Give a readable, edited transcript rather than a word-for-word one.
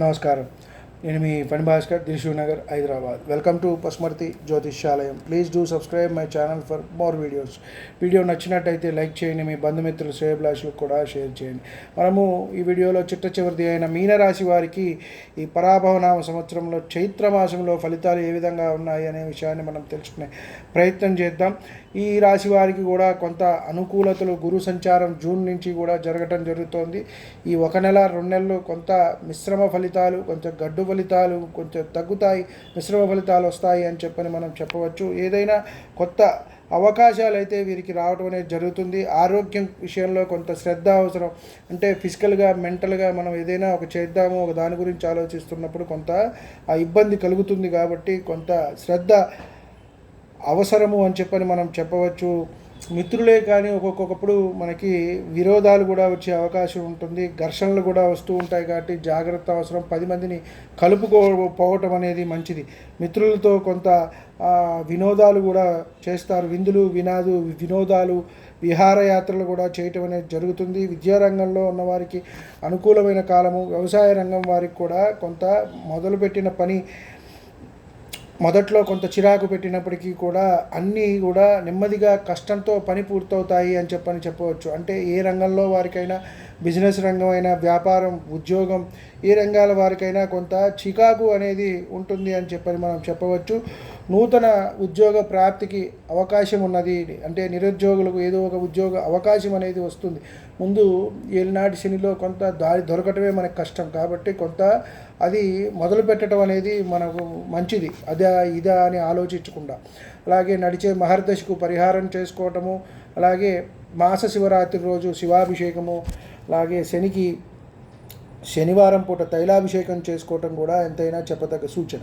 నమస్కారం. నేను మీ పని భాస్కర్, దిల్షుక్ నగర్, హైదరాబాద్. వెల్కమ్ టు పసుమర్తి జ్యోతిష్యాలయం. Please do subscribe my channel for more videos. Video నచ్చినట్టయితే లైక్ చేయండి, మీ బంధుమిత్రులు శ్రేయభిలాషులకు కూడా షేర్ చేయండి. మనము ఈ వీడియోలో చిట్ట చివరిది అయిన మీనరాశి వారికి ఈ పరాభవనామ సంవత్సరంలో చైత్రమాసంలో ఫలితాలు ఏ విధంగా ఉన్నాయి అనే విషయాన్ని మనం తెలుసుకునే ప్రయత్నం చేద్దాం. ఈ రాశి వారికి కూడా కొంత అనుకూలతలు, గురు సంచారం జూన్ నుంచి కూడా జరగటం జరుగుతోంది. ఈ 1 నెల 2 నెలలు కొంత మిశ్రమ ఫలితాలు, కొంచెం గడ్డు ఫలితాలు కొంచెం తగ్గుతాయి, మిశ్రమ ఫలితాలు వస్తాయి అని మనం చెప్పవచ్చు. ఏదైనా కొత్త అవకాశాలు అయితే వీరికి రావడం అనేది జరుగుతుంది. ఆరోగ్యం విషయంలో కొంత శ్రద్ధ అవసరం. అంటే ఫిజికల్గా, మెంటల్గా మనం ఏదైనా ఒక చేద్దాము, ఒక దాని గురించి ఆలోచిస్తున్నప్పుడు కొంత ఆ ఇబ్బంది కలుగుతుంది. కాబట్టి కొంత శ్రద్ధ అవసరము అని మనం చెప్పవచ్చు. మిత్రులే కానీ ఒక్కొక్కప్పుడు మనకి విరోధాలు కూడా వచ్చే అవకాశం ఉంటుంది, ఘర్షణలు కూడా వస్తూ ఉంటాయి. కాబట్టి జాగ్రత్త అవసరం. 10 మందిని కలుపుకోపోవటం అనేది మంచిది. మిత్రులతో కొంత వినోదాలు కూడా చేస్తారు. వినోదాలు, విహారయాత్రలు కూడా చేయటం అనేది జరుగుతుంది. విద్యారంగంలో ఉన్నవారికి అనుకూలమైన కాలము. వ్యవసాయ రంగం వారికి కూడా కొంత మొదలుపెట్టిన పని మొదట్లో కొంత చిరాకు పెట్టినప్పటికీ కూడా అన్నీ కూడా నెమ్మదిగా కష్టంతో పని పూర్తవుతాయి అని చెప్పవచ్చు. అంటే ఏ రంగంలో వారికైనా, బిజినెస్ రంగం అయినా, వ్యాపారం, ఉద్యోగం, ఏ రంగాల వారికైనా కొంత చికాకు అనేది ఉంటుంది అని మనం చెప్పవచ్చు. నూతన ఉద్యోగ ప్రాప్తికి అవకాశం ఉన్నది. అంటే నిరుద్యోగులకు ఏదో ఒక ఉద్యోగ అవకాశం అనేది వస్తుంది. ముందు ఏలినాటి శనిలో కొంత దారి దొరకటమే మనకు కష్టం. కాబట్టి కొంత అది మొదలు పెట్టడం అనేది మనకు మంచిది. ఇదా అని ఆలోచించకుండా, అలాగే నడిచే మహర్దశకు పరిహారం చేసుకోవటము, అలాగే మాస శివరాత్రి రోజు శివాభిషేకము, అలాగే శనివారం పూట తైలాభిషేకం చేసుకోవటం కూడా ఎంతైనా చెప్పదగ్గ సూచన.